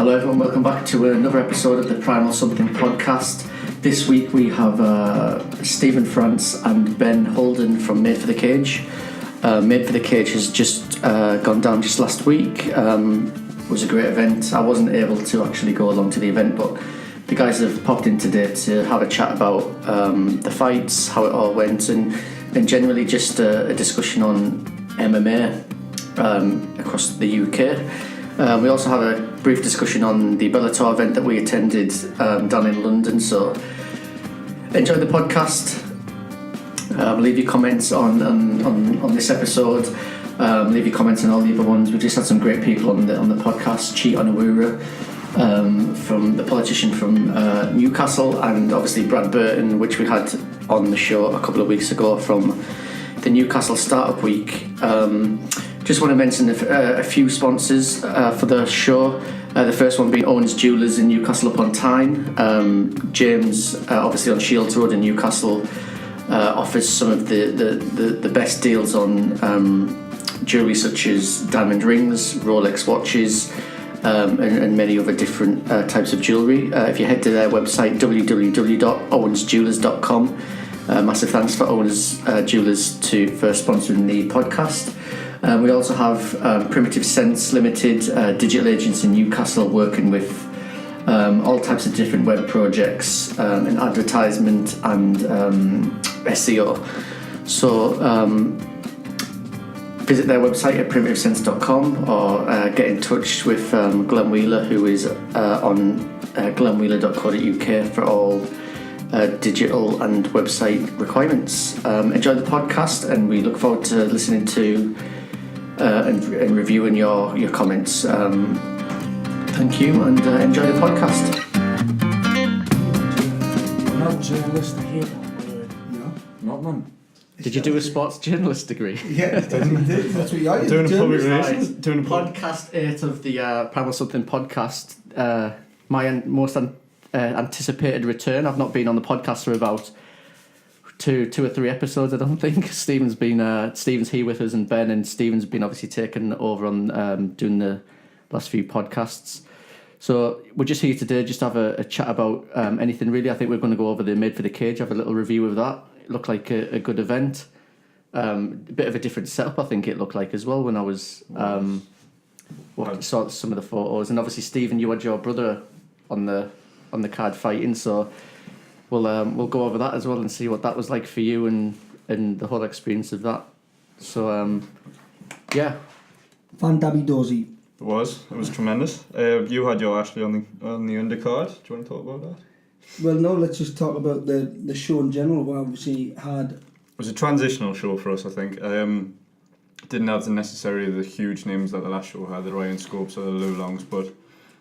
Hello everyone, welcome back to another episode of the PrimalSomething podcast. This week we have Stephen France and Ben Holden from Made4TheCage. Made4TheCage has just gone down just last week. It was a great event. I wasn't able to actually go along to the event, but the guys have popped in today to have a chat about the fights, how it all went, and generally just a discussion on MMA across the UK. We also have a brief discussion on the Bellator event that we attended down in London, so enjoy the podcast. Leave your comments on this episode. Leave your comments on all the other ones. We just had some great people on the podcast. Chi Onawura, from the politician from Newcastle, and obviously Brad Burton, which we had on the show a couple of weeks ago from the Newcastle Startup Week. Just want to mention a few sponsors for the show. The first one being Owens Jewellers in Newcastle upon Tyne. James, obviously on Shields Road in Newcastle, offers some of the best deals on jewellery such as diamond rings, Rolex watches, and many other different types of jewellery. If you head to their website, www.owensjewellers.com. Massive thanks for Owens Jewellers for sponsoring the podcast. We also have Primitive Sense Limited, digital agents in Newcastle, working with all types of different web projects and advertisement and SEO. So visit their website at primitivesense.com or get in touch with Glenn Wheeler, who is on glennwheeler.co.uk for all digital and website requirements. Enjoy the podcast, and we look forward to listening to and reviewing your comments. Thank you, and enjoy the podcast. I'm not a journalist here. No, not man. Did you do a sports journalist degree? Yeah, that's what you are. Doing a public relations. Doing a Podcast 8 of the PrimalSomething podcast. My most anticipated return. I've not been on the podcast for about two or three episodes, I don't think. Stephen's here with us, and Ben, and Stephen's been obviously taken over on doing the last few podcasts. So we're just here today just to have a chat about anything really. I think we're going to go over the Made4TheCage, have a little review of that. It looked like a good event. A bit of a different setup, I think it looked like as well when I was saw some of the photos. And obviously, Stephen, you had your brother on the card fighting, so we'll go over that as well and see what that was like for you and the whole experience of that. So yeah. Van Dabby Dozy. It was tremendous. You had your Ashley on the undercard. Do you want to talk about that? Well, no, let's just talk about the show in general. We obviously had... It was a transitional show for us, I think. Didn't have the huge names that the last show had, the Ryan Scopes or the Lou Longs, but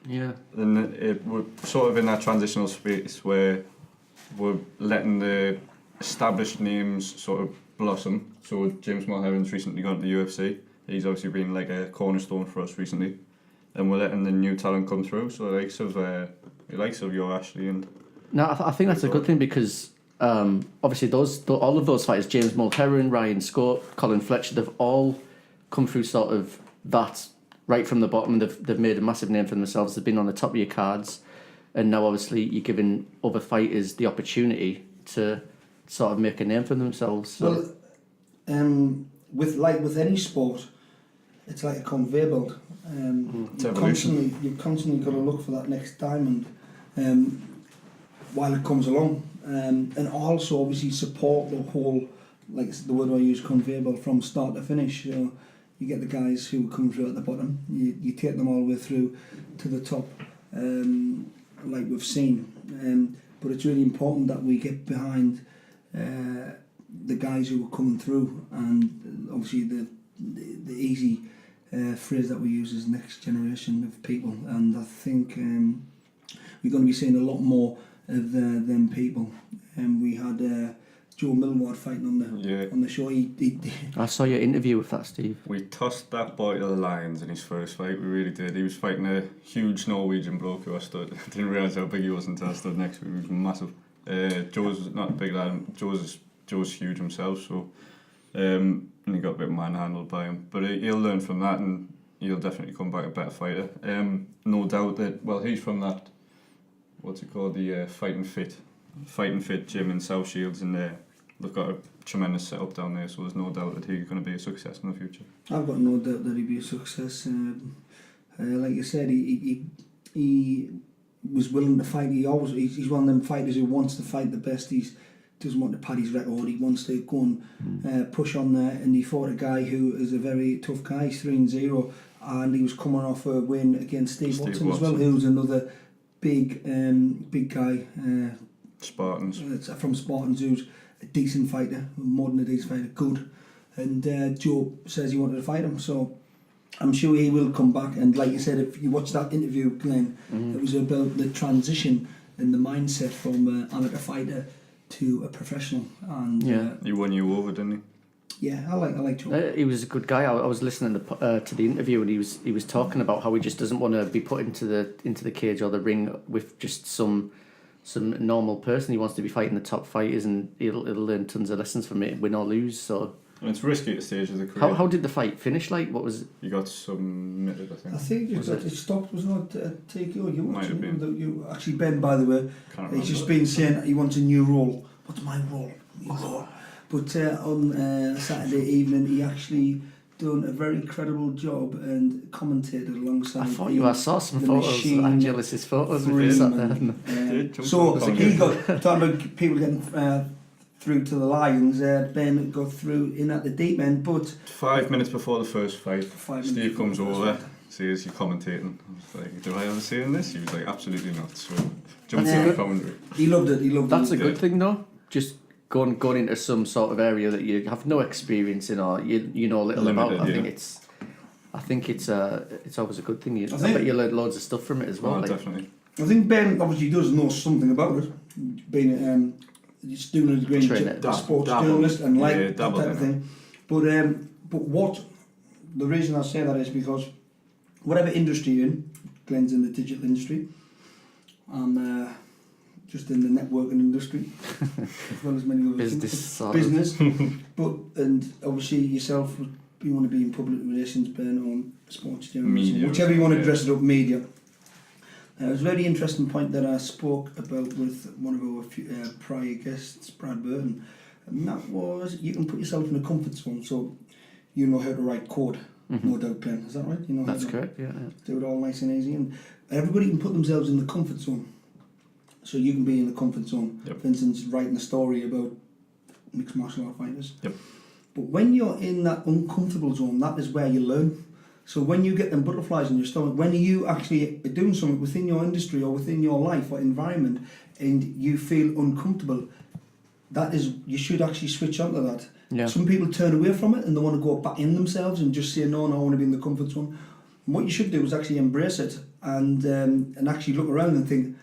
yeah. Then we're sort of in that transitional space where we're letting the established names sort of blossom. So James Mulheron's recently gone to the UFC. He's obviously been like a cornerstone for us recently, and we're letting the new talent come through. So the likes of your Ashley and... No, I think that's a good thing because obviously all of those fighters, James Mulheron, Ryan Scope, Colin Fletcher, they've all come through sort of that right from the bottom. They've made a massive name for themselves. They've been on the top of your cards, and now obviously you're giving other fighters the opportunity to sort of make a name for themselves. So. Well, with any sport, it's like a conveyor belt. You've constantly got to look for that next diamond while it comes along, and also obviously support the whole, like the word I use, conveyor belt from start to finish. You get the guys who come through at the bottom, you take them all the way through to the top, like we've seen. But it's really important that we get behind the guys who are coming through, and obviously the easy phrase that we use is next generation of people, and I think we're going to be seeing a lot more of them people. And we had Joe Millward fighting on the show. I saw your interview with that, Steve. We tossed that boy to the lions in his first fight. We really did. He was fighting a huge Norwegian bloke who I didn't realise how big he was until I stood next to him. He was massive. Joe's not a big lad. Joe's huge himself, so and he got a bit manhandled by him. But he'll learn from that, and he'll definitely come back a better fighter. No doubt that, well, he's from that, what's it called, the Fighting Fit gym in South Shields, and they've got a tremendous setup down there, so there's no doubt that he's going to be a success in the future. I've got no doubt that he'll be a success. Like you said, he was willing to fight. He's one of them fighters who wants to fight the best. He doesn't want to pad his record. He wants to go and push on there. And he fought a guy who is a very tough guy. He's 3-0, and he was coming off a win against Steve Watson as well, who's another big guy. Spartans. From Spartans, who's a decent fighter, more than a decent fighter, good. And Joe says he wanted to fight him, so I'm sure he will come back. And like you said, if you watch that interview, Glenn, it was about the transition and the mindset from an amateur fighter to a professional. And he won you over, didn't he? Yeah, I like Joe. He was a good guy. I was listening to the interview, and he was talking about how he just doesn't want to be put into the cage or the ring with just some normal person. He wants to be fighting the top fighters, and he'll learn tons of lessons from it, win or lose. So. And it's risky at the stage of the career. How did the fight finish? Like, what was it? You got submitted, I think. I think it stopped, wasn't it? TKO. You might have been. You actually, Ben, by the way, he's just been saying he wants a new role. What's my role? But on Saturday evening, he actually done a very credible job and commentated alongside. I thought I saw some photos, Angelus's photos with him sat there. So he got talking about people getting through to the Lions. Ben got through in at the deep end, but 5 minutes before the first fight, Steve comes over, says, "You're commentating." I was like, "Do I ever see in this?" He was like, "Absolutely not." So jumped in the commentary. He loved it. That's a good thing, though. Just going into some sort of area that you have no experience in, or you know little Limited, about. I think it's always a good thing. I bet you learn loads of stuff from it as well. Definitely. I think Ben obviously does know something about it, being he's doing a degree in sports journalist and that type of thing. But what the reason I say that is because whatever industry you're in, Glenn's in the digital industry, I'm just in the networking industry, as well as many other business. And obviously yourself, you want to be in public relations, Ben, on sports journalism, media, whichever you want to dress it up, media. It was a very interesting point that I spoke about with one of our prior guests, Brad Burton, and that was you can put yourself in a comfort zone, so you know how to write code, no doubt, Glenn. Is that right? You know That's how to correct, yeah. do it all nice and easy, and everybody can put themselves in the comfort zone. So you can be in the comfort zone. Yep. For instance, writing a story about mixed martial art fighters. Yep. But when you're in that uncomfortable zone, that is where you learn. So when you get them butterflies in your stomach, when you actually are doing something within your industry or within your life or environment and you feel uncomfortable, that is, you should actually switch on to that. Yeah. Some people turn away from it and they want to go back in themselves and just say, no, I want to be in the comfort zone. And what you should do is actually embrace it and actually look around and think,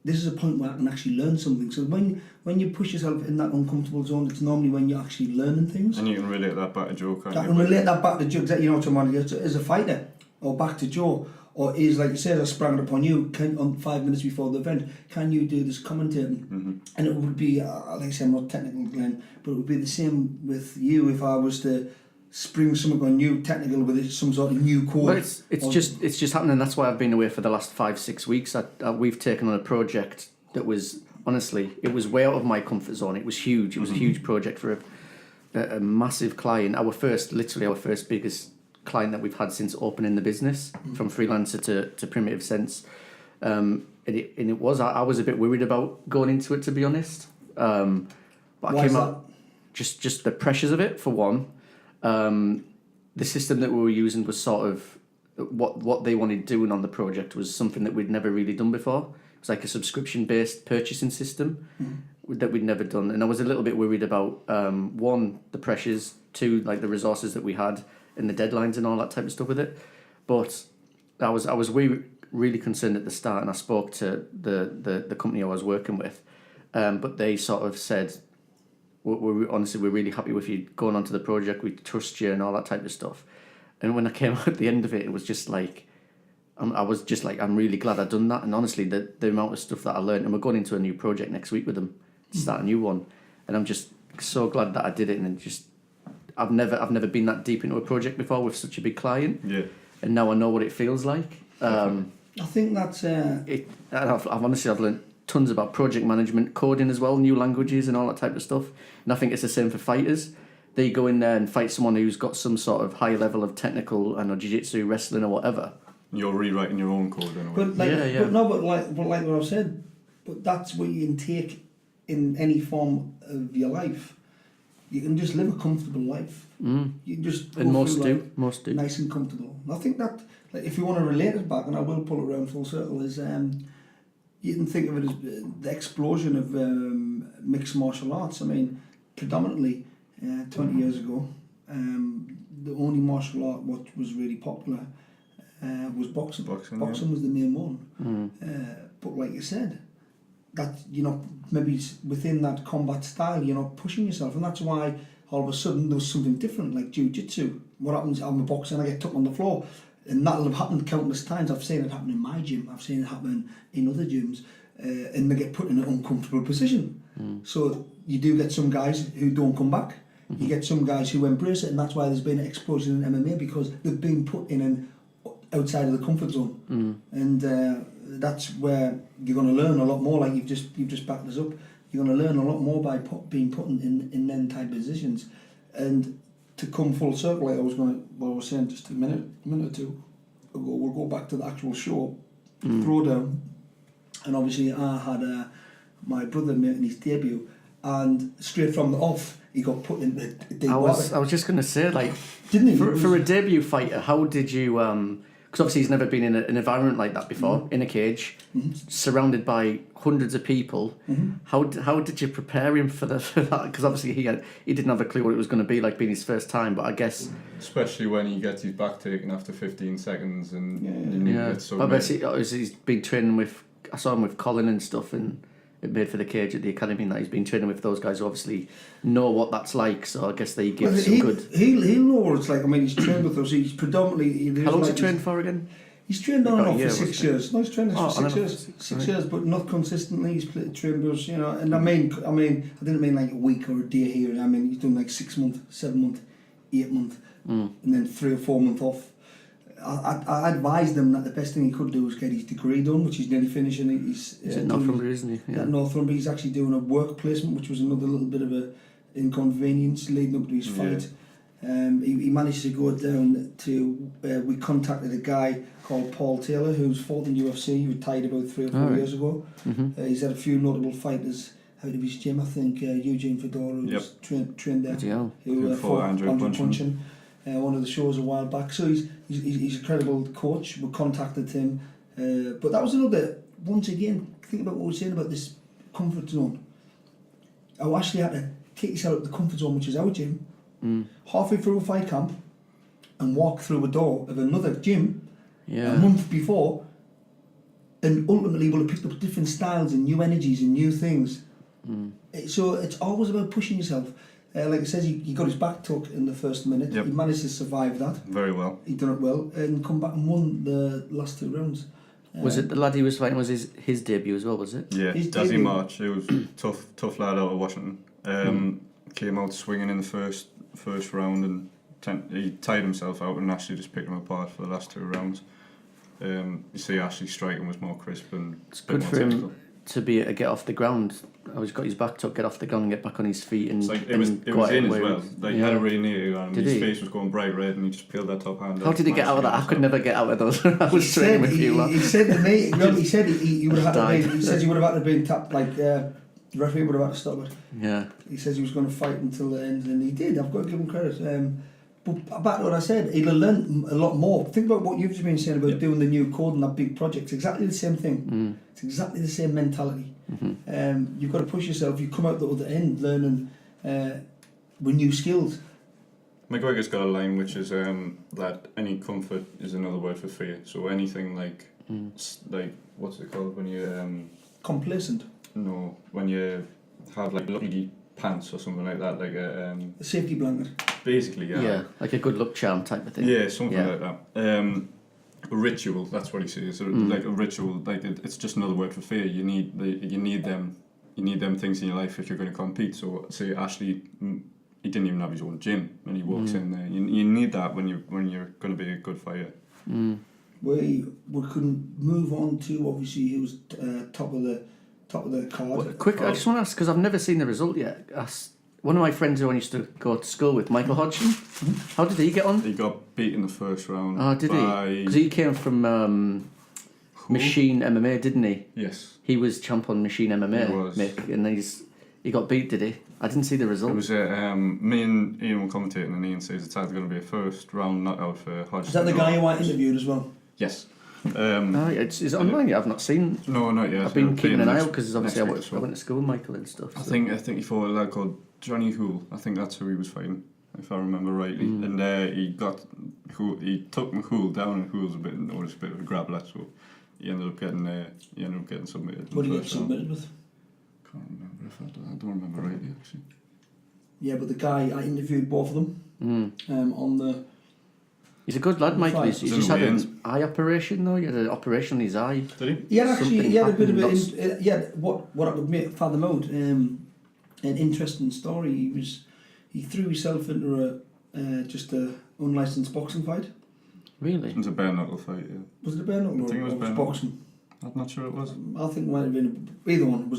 this is a point where I can actually learn something. So when you push yourself in that uncomfortable zone, it's normally when you're actually learning things. And you can relate that back to Joe, can't you? I can relate that back to Joe, exactly, you know what I'm saying, as a fighter, or back to Joe, or is, like you said, I sprang it upon you, 5 minutes before the event, can you do this commentating? And it would be, like I said, I'm not technical, Glenn, but it would be the same with you if I was to spring something on you technical with some sort of new code. Well, it's just happening. That's why I've been away for the last 5-6 weeks. We've taken on a project that was, honestly, it was way out of my comfort zone. It was huge. It was a huge project for a massive client. Our first biggest client that we've had since opening the business, from freelancer to Primitive Sense. And it was, I was a bit worried about going into it, to be honest. But I came out, just the pressures of it, for one. The system that we were using was sort of what they wanted doing on the project was something that we'd never really done before. It was like a subscription-based purchasing system that we'd never done, and I was a little bit worried about one, the pressures, two, like the resources that we had and the deadlines and all that type of stuff with it. But I was really concerned at the start, and I spoke to the company I was working with, but they sort of said, honestly, we're really happy with you going onto the project. We trust you and all that type of stuff. And when I came out at the end of it, it was just like, I'm really glad I'd done that. And honestly, the amount of stuff that I learned, and we're going into a new project next week with them, to start a new one. And I'm just so glad that I did it. And just, I've never been that deep into a project before with such a big client. Yeah. and now I know what it feels like. I think that's... I've learned tons about project management, coding as well, new languages and all that type of stuff. And I think it's the same for fighters. They go in there and fight someone who's got some sort of high level of technical, I don't know, jiu-jitsu, wrestling or whatever. You're rewriting your own code in a way. But like what I've said, but that's what you can take in any form of your life. You can just live a comfortable life. You can just go through most do. Nice and comfortable. And I think that, like, if you want to relate it back, and I will pull it around full circle, is you can think of it as the explosion of mixed martial arts. I mean, predominantly 20 years ago, the only martial art what was really popular was boxing. Boxing was the main one. But like you said, that, you know, maybe within that combat style, you're not pushing yourself, and that's why all of a sudden there was something different, like jiu-jitsu. What happens, I'm a boxer and I get took on the floor, and that'll have happened countless times. I've seen it happen in my gym, I've seen it happen in other gyms, and they get put in an uncomfortable position. So you do get some guys who don't come back. You get some guys who embrace it, and that's why there's been an explosion in MMA, because they've been put in an outside of the comfort zone. And that's where you're going to learn a lot more. Like you've just backed us up. You're going to learn a lot more by being put in them type of positions. And to come full circle, like I was saying just a minute or two ago, we'll go back to the actual show, Throwdown. And obviously I had my brother making his debut, and straight from the off he got put in the deep water. I was just going to say, like, didn't he? For a debut fighter, how did you? Because obviously he's never been in an environment like that before, in a cage, surrounded by hundreds of people. How did you prepare him for that? Because obviously he didn't have a clue what it was going to be like being his first time. But I guess especially when he gets his back taken after 15 seconds and gets so. I bet he's been training with. I saw him with Colin and stuff, and it Made for the Cage at the academy, and that he's been training with those guys who obviously know what that's like. So I guess they give some good. He'll know what it's like. I mean, he's trained with us. He's predominantly. How long's he trained for again? He's trained on and off for 6 years. No, he's trained for 6 years. 6 years, but not consistently. He's trained with us, you know. And I didn't mean like a week or a day here. I mean, he's done like 6 months, 7 months, 8 months, and then 3 or 4 months off. I advised him that the best thing he could do was get his degree done, which he's nearly finishing. He's at Northumbria, isn't he? Yeah. At Northumbria, he's actually doing a work placement, which was another little bit of a inconvenience leading up to his fight. He managed to go down to. We contacted a guy called Paul Taylor, who's fought in UFC. He retired about 3 or 4 years ago. He's had a few notable fighters out of his gym. I think Eugene Fedora, who's trained there, who fought Andrew Punchin. One of the shows a while back. So he's a credible coach. We contacted him, but that was another. Once again, think about what we were saying about this comfort zone. I actually had to take yourself out of the comfort zone, which is our gym, halfway through a fight camp, and walk through a door of another gym a month before, and ultimately will have picked up different styles and new energies and new things. So it's always about pushing yourself. Like it says, he got his back took in the first minute. He managed to survive that. Very well. He done it well and come back and won the last 2 rounds. Was it the lad he was fighting? Was his debut as well? Was it? Yeah, Dazzy March. He was tough lad out of Washington. Came out swinging in the first round, and he tied himself out, and Ashley just picked him apart for the last 2 rounds. You see, Ashley's striking was more crisp and it's good for him to get off the ground. I was got his back tucked, get off the ground and get back on his feet, and it was in as well. Like, he had a really near and his face was going bright red, and he just peeled that top hand. How did he get out of that? I could never get out of those. I was training with you. He said to me, he said he would have had to be. He says he would have had to be tapped, like the referee would have had to stop it. Yeah. He says he was going to fight until the end, and he did. I've got to give him credit. But back to what I said, he'll have learned a lot more. Think about what you've just been saying about doing the new code and that big project. It's exactly the same thing. It's exactly the same mentality. You've got to push yourself. You come out the other end learning with new skills. McGregor's got a line which is that any comfort is another word for fear. So anything like what's it called when you complacent? No, when you have like lucky pants or something like that, like a safety blanket. Basically, yeah, like a good luck charm type of thing. Yeah, something like that. A ritual, that's what he says. So like a ritual, like it's just another word for fear. You need them things in your life if you're going to compete. So say Ashley, he didn't even have his own gym when he walks in there. You need that when you're going to be a good fighter. We couldn't move on to, obviously, he was top of the card. Well, quick, I just want to ask, because I've never seen the result yet. One of my friends who I used to go to school with, Michael Hodgson, how did he get on? He got beat in the first round. Oh, did he? Because he came from Machine MMA, didn't he? Yes. He was champ on Machine MMA, He was. Mick, and he got beat, did he? I didn't see the result. It was me and Ian were commentating, and Ian says it's either going to be a first round knockout for Hodgson. Is that the guy who I interviewed as well? Yes. Is it online yet? I've not seen. No, not yet. I've been keeping an eye out because obviously I went well. to school with Michael and stuff. I So. think he fought a lad called Johnny Hoole. I think that's who he was fighting, if I remember rightly. And he took Hoole down, and Hoole's a bit of a grappler, so he ended up getting submitted. What did he get submitted with? Can't remember I don't remember rightly actually. Yeah, but the guy I interviewed both of them on the. He's a good lad, Michael. He's He's just in had the an eye operation though. He had an operation on his eye. Did He had a bit of happened, what I could fathom out. An interesting story. He threw himself into just a unlicensed boxing fight. Really? It was a bare knuckle fight. Yeah. Was it a bare knuckle I think it was or bare boxing? I'm not sure it was. I think it might have been either one.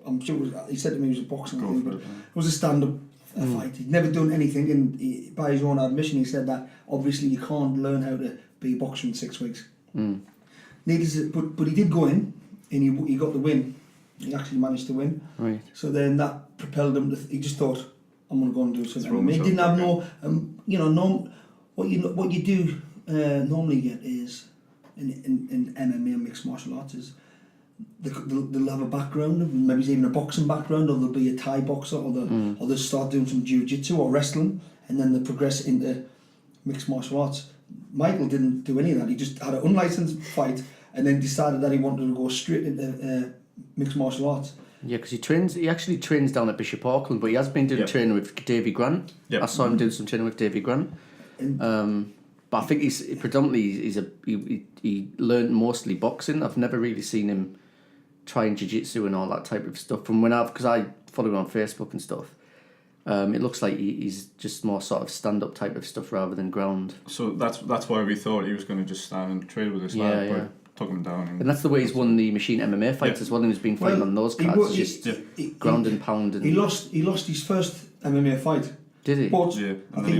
I'm sure it was. He said to me it was a boxing thing, but it was a stand-up fight. He'd never done anything, and by his own admission, he said that obviously you can't learn how to be a boxer in 6 weeks. But he did go in, and he got the win. He actually managed to win. Right. So then that propelled him to. He just thought, I'm going to go and do something. Throw He myself didn't have back what you do normally get is in MMA and mixed martial arts is they'll have a background, maybe it's even a boxing background, or they'll be a Thai boxer, or they'll start doing some jiu-jitsu or wrestling, and then they progress into mixed martial arts. Michael didn't do any of that. He just had an unlicensed fight, and then decided that he wanted to go straight into mixed martial arts. Yeah, because he actually trains down at Bishop Auckland, but he has been doing training with Davy Grant. Yep. I saw him doing some training with Davy Grant. But I think he's predominantly he learned mostly boxing. I've never really seen him trying jiu-jitsu and all that type of stuff. Because I follow him on Facebook and stuff. It looks like he's just more sort of stand-up type of stuff rather than ground. So that's why we thought he was going to just stand and trade with this lad, but took him down. And that's the way he's won the Machine MMA fights as well, and he's been fighting on those cards, ground and pound. And he lost his first MMA fight. Did he? But Yeah, I and think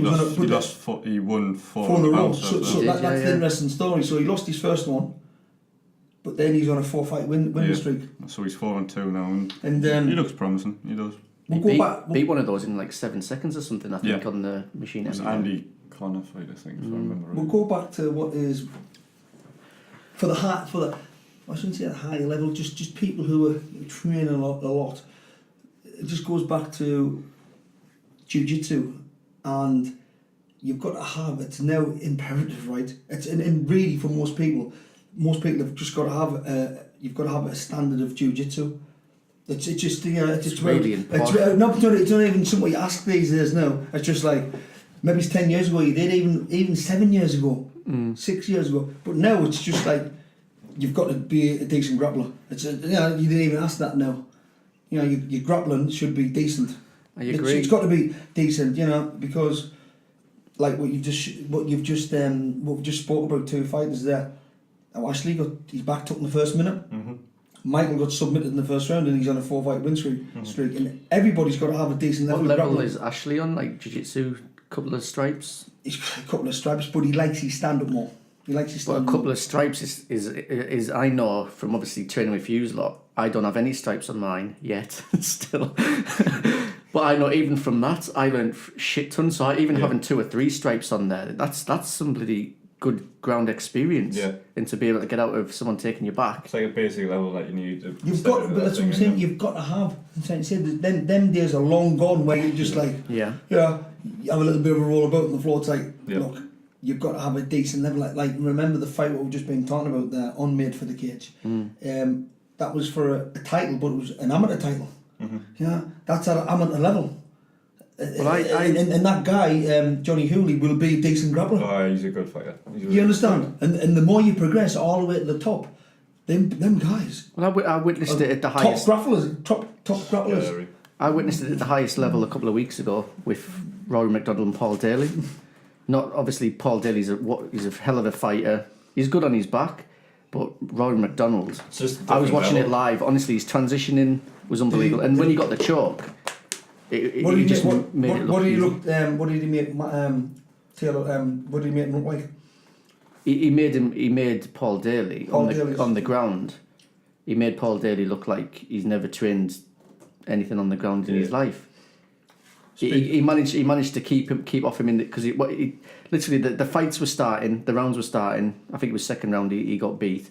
he won four in a row. bouts So after that's the interesting story. So he lost his first one, but then he's on a 4-fight win streak. So he's 4-2 now, and he looks promising. He does. Beat one of those in like 7 seconds or something, I think, on the Machine It was MMA. Andy Connor fight, I think, if I remember right. We'll go back to what is I shouldn't say at a higher level, just people who are training a lot. It just goes back to jiu-jitsu, and you've got to have, it's now imperative, right? It's and really for most people have just got to have you've got to have a standard of jiu-jitsu. It's just it's really important. It's not even something you ask these days now. It's just like maybe it's 10 years ago you did, even 7 years ago, 6 years ago. But now it's just like you've got to be a decent grappler. It's you didn't even ask that now. Your grappling should be decent. I agree. It's got to be decent, because like what we've just spoke about, 2 fighters there. Now Ashley got his back took in the first minute. Mm-hmm. Michael got submitted in the first round, and he's on a 4-fight win streak. And everybody's got to have a decent level. What of level grappling. is Ashley on? Like jiu-jitsu, couple of stripes. He's got a couple of stripes, but he likes his stand-up more. Well, a couple of stripes is I know from obviously training with you lot. I don't have any stripes on mine yet, still. But I know even from that, I learned shit tons. So even having 2 or 3 stripes on there, that's some bloody good ground experience. Yeah. And to be able to get out of someone taking you back. It's like a basic level that you need. But that's what I'm saying. You've got to have. I'm trying to say them days are long gone where you're just like, you have a little bit of a roll about on the floor. It's like, look, you've got to have a decent level. Like remember the fight what we've just been talking about there on Made4TheCage. That was for a title, but it was an amateur title. Mm-hmm. That's at an amateur level. Well, and that guy, Johnny Hooley, will be a decent grappler. Oh, he's a good fighter. You understand? And the more you progress all the way to the top, them guys. Well, I witnessed it at the highest. Top grapplers. Yeah, I witnessed it at the highest level a couple of weeks ago with Rory McDonald and Paul Daly. Not obviously Paul Daly's he's a hell of a fighter, He's good on his back, but Rory McDonald. It's just I was watching level. it live. Honestly, his transitioning was unbelievable. And when he got the choke, What he just made it look easy. What did he make Taylor? What did he make him look like? He made Paul Daly on the ground. He made Paul Daly look like he's never trained anything on the ground in his life. He managed to keep off him in because literally the fights were starting, the rounds were starting. I think it was second round he got beat,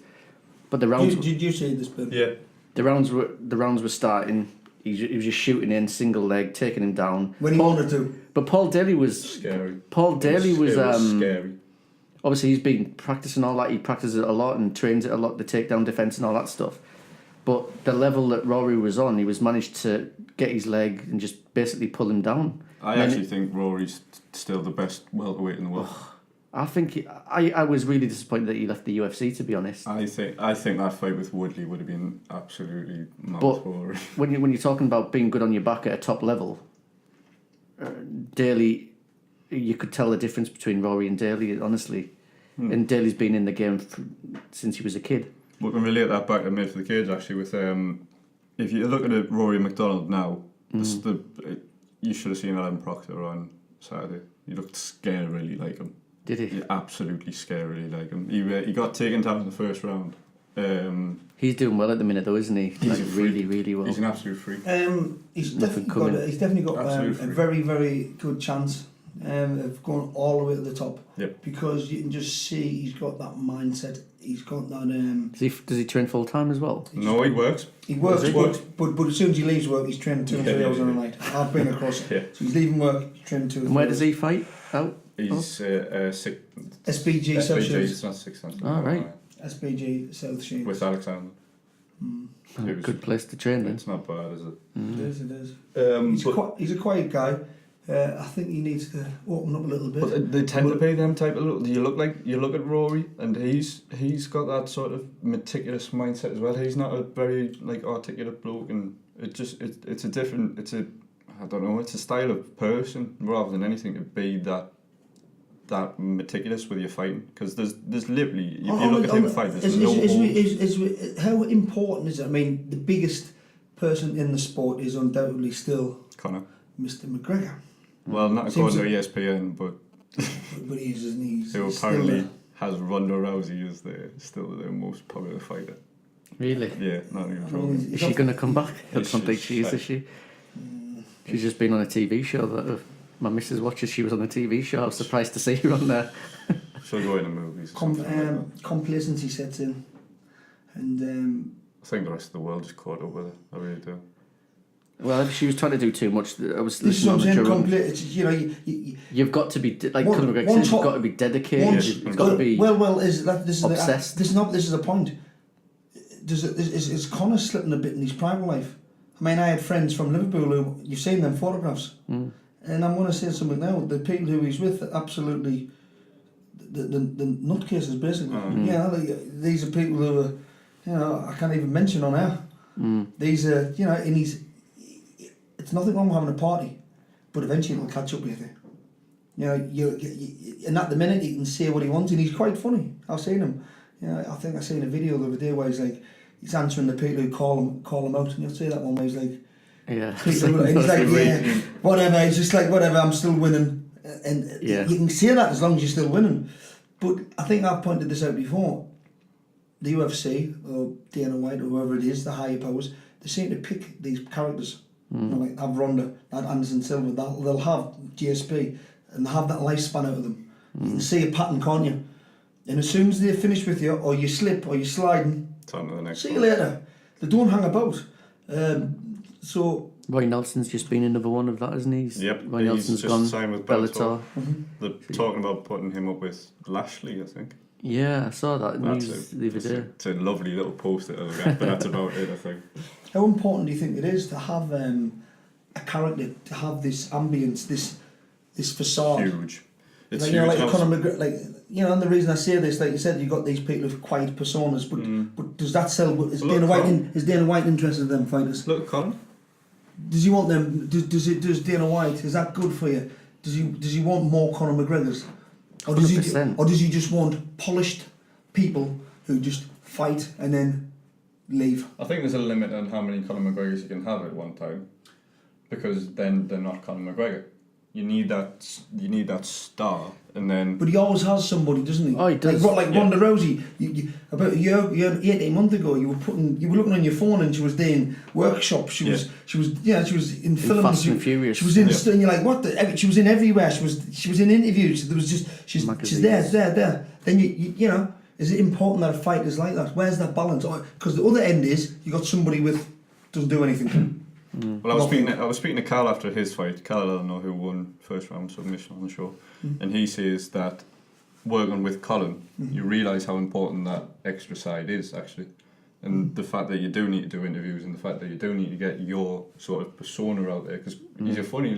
but the rounds. Did you see this, Ben? Yeah. The rounds were starting. He was just shooting in single leg, taking him down. When he wanted to. But Paul Daly was scary. Paul Daly was scary. Obviously, he's been practicing all that. He practices it a lot and trains it a lot, the takedown defence and all that stuff. But the level that Rory was on, he was managed to get his leg and just basically pull him down. I actually think Rory's still the best welterweight in the world. I think I was really disappointed that he left the UFC, to be honest. I think that fight with Woodley would have been absolutely mad But for Rory. when you're talking about being good on your back at a top level, Daly, you could tell the difference between Rory and Daly, honestly. And Daly's been in the game since he was a kid. We can relate that back to Made for the Cage actually with if you look at Rory McDonald now, you should have seen Alan Proctor on Saturday. He looked scarily like him. Did he? Yeah, absolutely scarily like him. He got taken down in the first round. He's doing well at the minute though, isn't he? He's a freak. really, really well. He's an absolute freak. He's definitely got a very, very good chance of going all the way to the top. Yep. Because you can just see he's got that mindset. He's got that. Does he train full time as well? No, he works. He works, but as soon as he leaves work, he's training 2 and 3 hours on a night. I've been across it. So he's leaving work, he's training 2 and 3 And where does he fight out? He's SBG South Shields. It's not 6 months. Oh, right. SBG South Shields. With Alexander. Good place to train then. It's not bad, is it? It is. He's a quiet guy. I think he needs to open up a little bit. But they tend to pay them type of look. You look at Rory, and he's got that sort of meticulous mindset as well. He's not a very articulate bloke, and it's a style of person rather than anything to be that meticulous with your fighting. Because there's literally if you look at him fight, there's no holes. How important is it? I mean, the biggest person in the sport is undoubtedly still Conor. Mr. McGregor. Well, not according to ESPN, but he is, isn't he? who apparently has Ronda Rousey as still the most popular fighter. Really? Yeah, not even joking. Is she going to come back? I don't think she is, like, is she? She's just been on a TV show that my missus watches. She was on a TV show. I was surprised to see her on there. She'll go in the movies. Complacency sets in, and I think the rest of the world is caught up with it. I really do. Well, if she was trying to do too much, I was this is what I'm listening saying. to her. You've got to be like Conor McGregor says. You've got to be dedicated. You've got to be obsessed. This is the point. Is Conor slipping a bit in his private life? I mean, I had friends from Liverpool who you've seen them photographs, and I'm going to say something now. The people who he's with are absolutely the nutcases, basically. These are people who are, I can't even mention on air. These are, and it's nothing wrong with having a party, but eventually it'll catch up with you. And at the minute he can say what he wants, and he's quite funny. I've seen him. I think I seen a video the other day where he's answering the people who call him out, and you'll see that one where he's like, he's like, whatever. He's just like, whatever. I'm still winning, and you can say that as long as you're still winning. But I think I've pointed this out before. The UFC or Dana White or whoever it is, the higher powers, they seem to pick these characters. Like have Ronda, have Anderson Silva, they'll have GSP, and they'll have that lifespan out of them. You can see a pattern, can't you? And as soon as they're finished with you, or you slip, or you're sliding, it's on to the next see you later. They don't hang about. So Roy Nelson's just been another one of that, isn't he? Yep, Roy he's Nelson's just gone. signed with Bellator. They're talking about putting him up with Lashley, I think. Yeah, I saw that news the other day. It's a lovely little post that I got, but that's about it, I think. How important do you think it is to have a character, to have this ambience, this facade? Huge. It's like, huge. like Conor McGregor, and the reason I say this, like you said, you've got these people with quiet personas, but does that sell? Is Dana White interested in them fighters? Look, Conor. Does he want them? Does Dana White? Is that good for you? Does he want more Conor McGregors? Or does 100%. he just want polished people who just fight and then leave. I think there's a limit on how many Conor McGregors you can have at one time, because then they're not Conor McGregor. You need that star, and then. But he always has somebody, doesn't he? Oh, he does. Like Ronda Rousey. About a year, 18 months ago, you were looking on your phone and she was doing workshops. She was in films. Fast and Furious. She was in. And you're like, what? She was in everywhere. She was in interviews. There was just she's there. Then you know, is it important that a fight is like that? Where's that balance? Because the other end is you got somebody doesn't do anything. Well, I was speaking to Carl after his fight. Carl, I don't know who won first round submission on the show, and he says that working with Colin, you realise how important that extra side is actually, and the fact that you do need to do interviews, and the fact that you do need to get your sort of persona out there, because he's a funny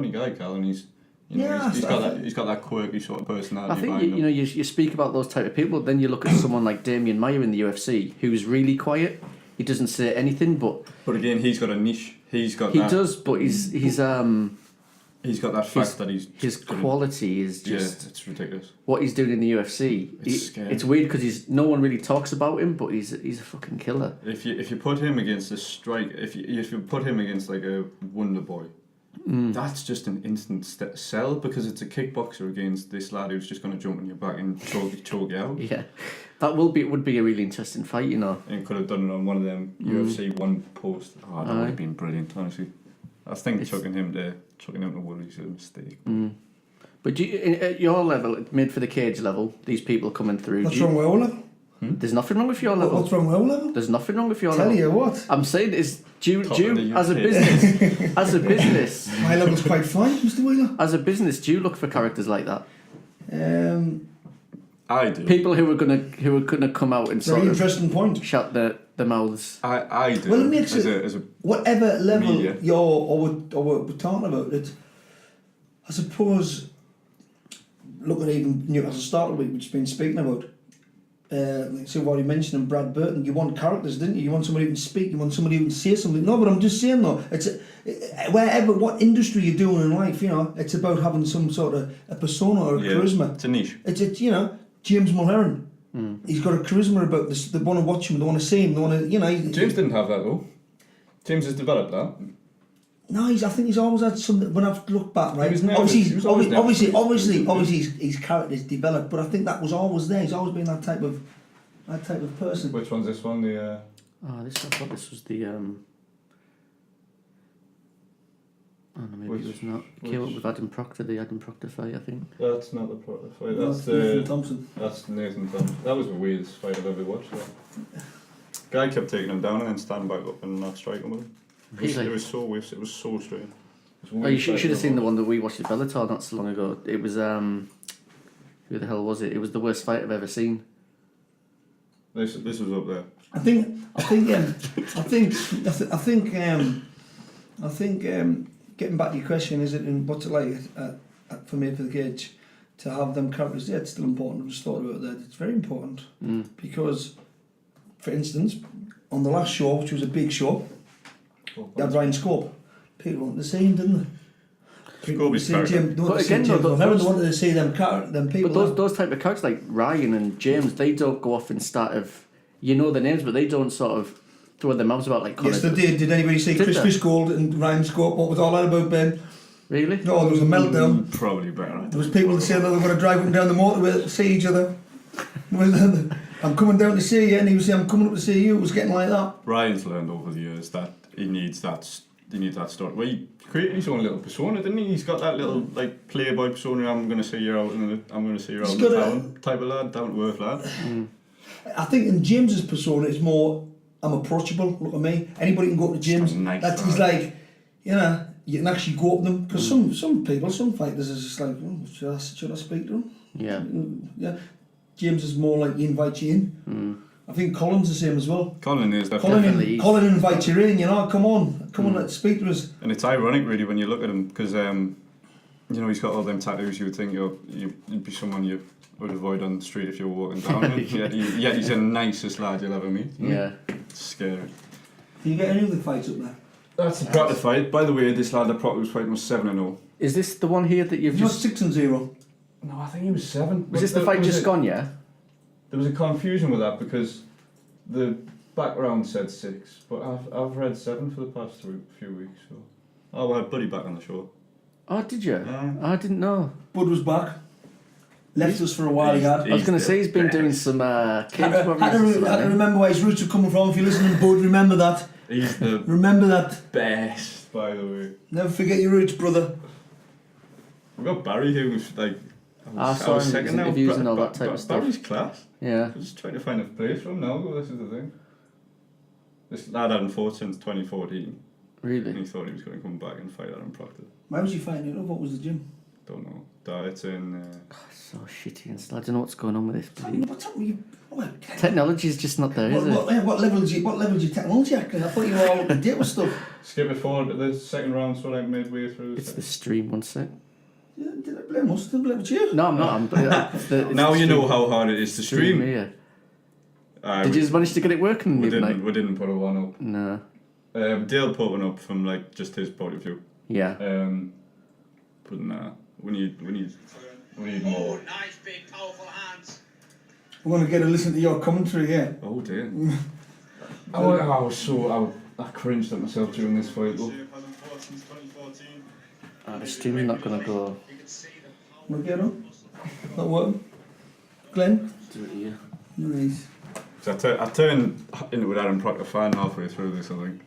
guy, Carl, and he's got that quirky sort of personality. I think you speak about those type of people, then you look at someone like Damian Maia in the UFC, who's really quiet. He doesn't say anything, but again, he's got a niche. He does, but he's got that fact that his quality is just it's ridiculous. What he's doing in the UFC. It's weird because no one really talks about him, but he's a fucking killer. If you put him against a strike, if you put him against like a Wonder Boy, that's just an instant sell, because it's a kickboxer against this lad who's just going to jump on your back and choke you out. Yeah, that would be a really interesting fight, you know. And could have done it on one of them UFC one post. Oh, that would have been brilliant, honestly. I think chucking him to Woolies is a mistake. But at your level, at Made for the Cage level, these people coming through. What's wrong with our level? There's nothing wrong with your level. What's wrong with our level? There's nothing wrong with your level. Tell you what. I'm saying is, do as a business, my level's quite fine, Mr. Wheeler. As a business, do you look for characters like that? I do. People who are gonna come out and very sort interesting of point. shut their mouths. I do. Well, it makes as a whatever level media. we're talking about it. I suppose. Look at even Newcastle Starter Week, which we've been speaking about. So what you mentioned, Brad Burton, you want characters, didn't you? You want somebody who can speak, you want somebody who can say something. No, but I'm just saying though, it's what industry you're doing in life, you know, it's about having some sort of a persona or a charisma. It's a niche. It's you know, James Mulheron. He's got a charisma about this. They want to watch him. They want to see him. They want to, you know. James didn't have that though. James has developed that. No, I think he's always had something. When I've looked back, right, obviously, his character's developed, but I think that was always there. He's always been that type of person. Which one's this one? I thought this was the. Oh no, maybe it was not. Came up with Adam Proctor, the Adam Proctor fight, I think. That's not the Proctor fight. That's Nathan Thompson. That's Nathan Thompson. That was the weirdest fight I've ever watched. Guy kept taking him down and then standing back up and not striking with him. Really? It was so weird. It was so strange. You should have seen the one that we watched at Bellator not so long ago. It was who the hell was it? It was the worst fight I've ever seen. This was up there. I think getting back to your question, is it what's it like for Made for the Cage to have them characters? Yeah, it's still important. I just thought about that. It's very important because, for instance, on the last show, which was a big show, you had Ryan Scope. People wanted to see him, didn't they? People wanted to see Jim. They wanted to see them people. But those type of characters like Ryan and James, they don't go off and start of, you know their names, but they don't sort of throw their mouths about like. Yes, they did. Did anybody see Chris Fishgold and Ryan Scope? What was all that about, Ben? Really? No, there was a meltdown. Probably better. There was people saying that they were going to drive up and down the motorway to see each other. I'm coming down to see you, and he was saying, I'm coming up to see you. It was getting like that. Ryan's learned over the years that he needs that story. Well, he created his own little persona, didn't he? He's got that little like playboy persona. I'm going to see you out in the town type of lad, down to earth lad. I think in James's persona it's more, I'm approachable. Look at me. Anybody can go to James. He's like, you know, you can actually go up to them because some fighters is just like, should I speak to him? Yeah. Yeah. James is more like he invites you in. I think Colin's the same as well. Colin is definitely. Colin invites you in. You know, come on, let's speak to us. And it's ironic, really, when you look at him, because you know he's got all them tattoos. You would think you'd be someone you would avoid on the street if you were walking down. Yet he's the nicest lad you'll ever meet. Yeah. It's scary. Do you get any of the fights up there? That's the Proctor fight. By the way, this lad that Proctor was fighting was 7-0. Is this the one here that you've Not just? 6-0. No, I think he was 7. Was this the fight just gone? Yeah. there was a confusion with that because the background said 6, but I've read 7 for the past few weeks. So. Oh, we had Buddy back on the show. Oh, did you? I didn't know. Bud was back. Left us for a while. I was going to say he's been doing some cage had to remember where his roots are coming from. If you're listening, Bud, remember that. He's the remember that. best, by the way. Never forget your roots, brother. We've got Barry who was like... I saw him in interviews and all that type of stuff. Barry's class. Yeah. I'm just trying to find a place for him now, though, this is the thing. This lad hadn't fought since 2014. Really? And he thought he was going to come back and fight Adam Proctor. Why was he fighting it up? What was the gym? Don't know. It's in... So shitty and stuff. I don't know what's going on with this. What's up with you? Technology's just not there, is it? What level is your technology acting? I thought you were all up to date with stuff. Skip it forward to the second round, so like midway through. It's the stream, one sec. Did I blame us? Did I blame you? No, I'm not. Now you know how hard it is to stream. Yeah. Did you manage to get it working? We didn't put a one up. No. Dale put one up from like just his point of view. Yeah. But nah, we need more. Nice big powerful hands. I want to get a listen to your commentary here. Oh dear. I cringed at myself during this fight though. The stream's not going to go. Want to get on? Not working? Glenn? Do it here. Nice. I turned into an Adam Proctor fan halfway through this, I think.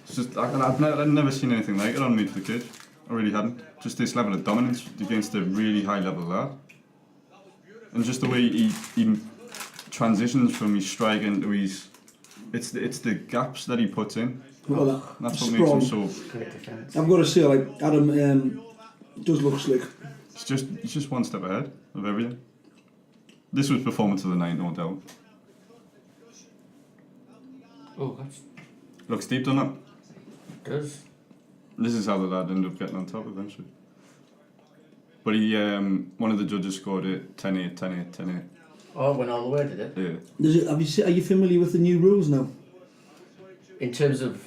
It's just, I've never seen anything like it on Made for the Cage. I really hadn't. Just this level of dominance against a really high level lad. And just the way he transitions from his strike into his... It's the gaps that he puts in. Well, that's what makes him so... I've got to say, like, Adam does look slick. He's just one step ahead of everything. This was performance of the night, no doubt. Oh, that's... Looks deep, doesn't it? It does. This is how the lad ended up getting on top eventually. But he, one of the judges scored it 10-8, 10-8, 10-8. Oh, it went all the way, did it? Yeah. Are you familiar with the new rules now? In terms of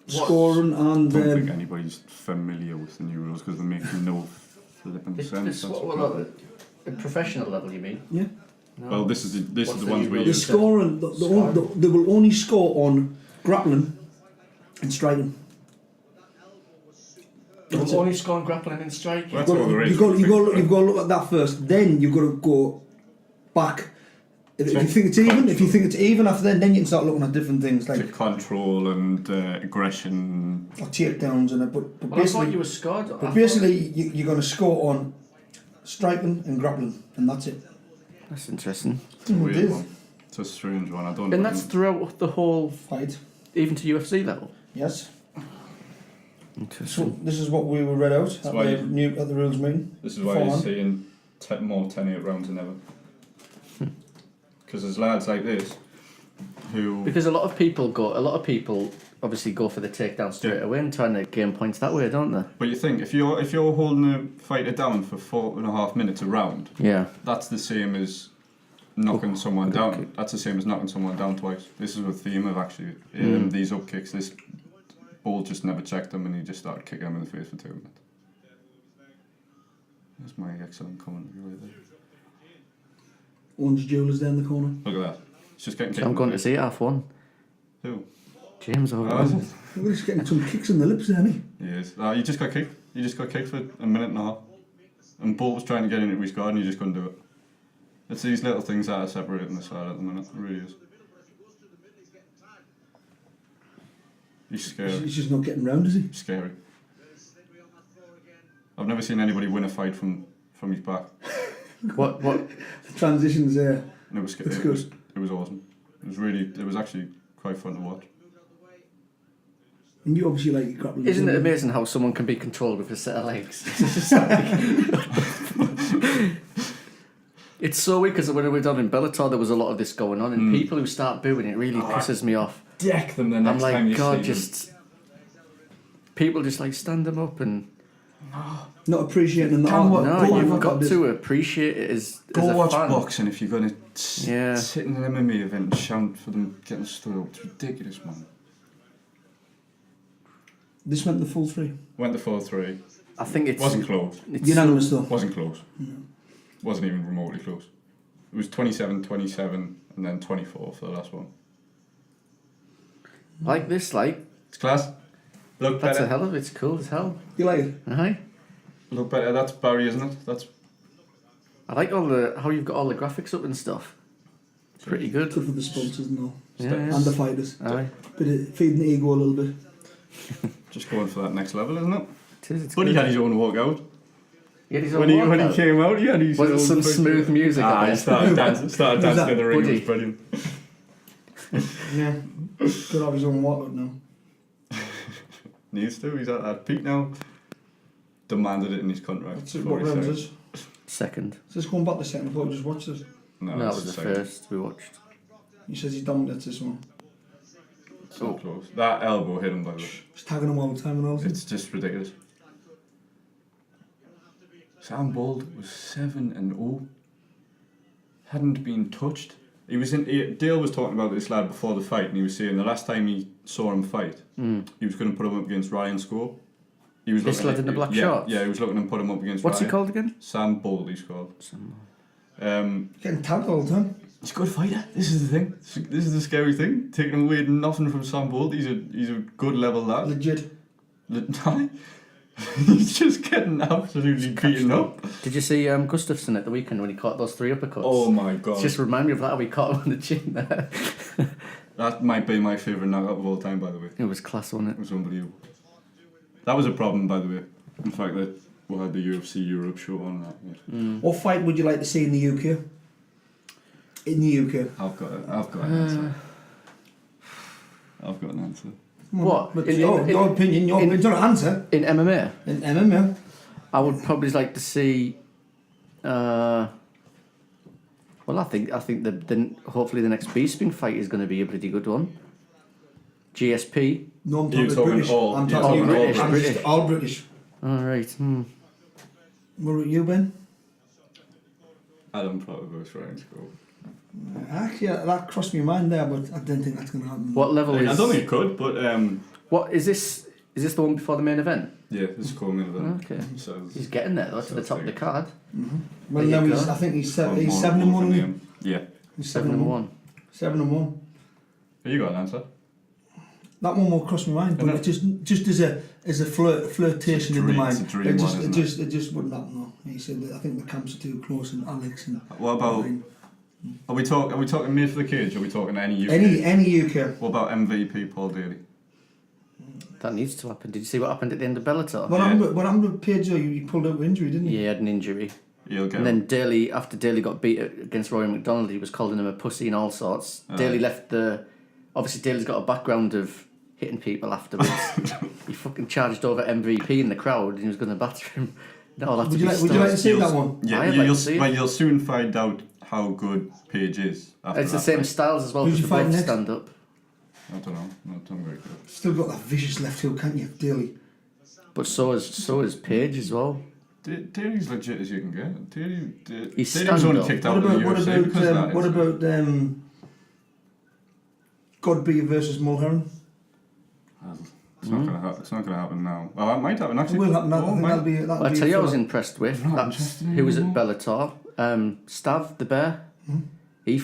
scoring and... I don't think anybody's familiar with the new rules because they make no flipping sense. At professional level, you mean? Yeah. No. Well, this is the ones where the scoring, they will only score on grappling and striking. They will only score on grappling and striking. Well, you've got to look at that first. Then you've got to go back. If you think it's even after then you can start looking at different things like control and aggression, or takedowns and but basically, I thought you were scored. But basically, you're going to score on striking and grappling, and that's it. That's interesting. It's a weird one. It's a strange one. I don't. And that's throughout the whole fight, even to UFC level. Yes. Interesting. So this is what we were read out at the rules meeting. This is why you're seeing more 10-8 rounds than ever. Because there's lads like this who... Because a lot of people obviously go for the takedown straight away and trying to gain points that way, don't they? But you think, if you're holding a fighter down for 4.5 minutes a round, yeah, that's the same as knocking someone down. That's the same as knocking someone down twice. This is a theme of actually these up kicks. This ball just never checked him and he just started kicking him in the face for 2 minutes. That's my excellent commentary right there. Orange Jewelers down the corner. Look at that. It's just getting kicked. I'm going to see half one. Who? James over. We're just getting some kicks in the lips, isn't he? He is. You just got kicked. You just got kicked for a minute and a half. And Bolt was trying to get into his guard and you just couldn't do it. It's these little things that are separating the side at the minute. It really is. He's scary. He's just not getting round, is he? Scary. I've never seen anybody win a fight from his back. What? The transitions there. And it was It's good. It was awesome. It was actually quite fun to watch. And you obviously like grappling. Isn't it amazing how someone can be controlled with a set of legs? It's so weird because when we were down in Bellator, there was a lot of this going on, and people who start booing it really pisses me off. Deck them the next time you see them. I'm like, God, just people just like stand them up and not appreciating the art. No, you've got to appreciate it as Go a watch fan. boxing if you're going to sit in an MMA event and shout for them getting stood up. It's ridiculous, man. This went the full 3. Went the 4-3. I think it wasn't close. Unanimous though. Wasn't close. No. Wasn't even remotely close. It was 27-27 and then 24 for the last one. Like this, like It's class. Look that's better. a hell of it. It's cool as hell. You like it? Aye. Look better. That's Barry, isn't it? That's I like all the how you've got all the graphics up and stuff. Pretty good. Good for the sponsors and all. Yeah. And the fighters. Aye. Bit of feeding the ego a little bit. just going for that next level, isn't it? It is. It's But he good. had his own walkout. He had his When own he walkout. came out, he had his Was it own some fucking- smooth music? Ah, at he it? started dancing in the ring. It Buddy. was brilliant. Yeah. Could have his own walkout now. Needs to. He's at that peak now. Demanded it in his contract. That's it. before What he round signed. is this? Second. So it's going back the second. I thought we just watched it. No, that it's was the second. first we watched. He says he dominates this one. It's not close. That elbow hit him by the way. He's tagging him all the time and all. It's just ridiculous. Sam Bold was 7-0. Hadn't been touched. Dale was talking about this lad before the fight, and he was saying the last time he saw him fight, he was going to put him up against Ryan Score. He was This looking lad in the black yeah, shorts? Yeah, he was looking to put him up against What's Ryan. he called again? Sam Bold, he's called. Getting tagged all the time. He's a good fighter. This is the thing. This is the scary thing. Taking away nothing from Sam Bold. He's a good level lad. Legit. He's just getting absolutely beaten up. Did you see Gustafsson at the weekend when he caught those 3 uppercuts? Oh my god. It just remind me of that how he caught him on the chin there. That might be my favourite knockout of all time, by the way. It was class, wasn't It it? was unbelievable. That was a problem, by the way. In fact, that we had the UFC Europe show on that. Yeah. What fight would you like to see in the UK? In the UK. I've got an answer. I've got an answer. What? But In- your in- opinion, your in- don't answer. In MMA, In MMA. I would probably like to see. Well, I think the hopefully the next Bisping fight is going to be a pretty good one. GSP. No, I'm You're talking talking British. all- I'm you're talking talking British. all I'm British. just all British. All right. What about you, Ben? Adam Potter versus Ryan Score. Actually, that crossed my mind there, but I didn't think that's going to happen. What level I is? don't think it could, but What is this? Is this the one before the main event? yeah, this is coming in event. Okay. So He's getting there though, to the top of the card. Well, There now you he's, go. I think he's one he's more 7 and 1. than isn't he? him. Yeah. He's 7-1. 7 and 1. Have you got an answer? That one will cross my mind, but Isn't it just as a flirtation in the dream- mind. it's a dream one, isn't it just wouldn't happen. No. He said that I think the camps are too close, and Alex and What about? Ryan. Are we talking Made for the Cage? Or are we talking any UK? any UK. What about MVP Paul Daly? That needs to happen. Did you see what happened at the end of Bellator? What happened with Pedro? He pulled out with injury, didn't he? Yeah, he had an injury. He'll get And then Daly, after Daly got beat against Rory McDonald, he was calling him a pussy and all sorts. Daly left the... Obviously, Daly's got a background of hitting people afterwards. He fucking charged over MVP in the crowd and he was going to batter him. No, Would you like to see that one? Yeah, I'd like to see it. you'll soon find out how good Paige is. After It's the that same fight. styles as well, Who's because you they fighting both next? stand up. I don't know. Not done very good. Still got that vicious left hook, can't you, Daly? But so is Paige as well. Daly's legit as you can get. He's Daly was only stand-up. kicked out of the UFC because of that. what incident. about Godby versus Mulheron? It's not gonna happen. It's not gonna happen now. Well, that might happen actually. It will happen. I Oh, think might. that'll be. That'll I'll be tell you, I for- was impressed with. Not That's interested who was at anymore. Bellator. Stav, the bear. He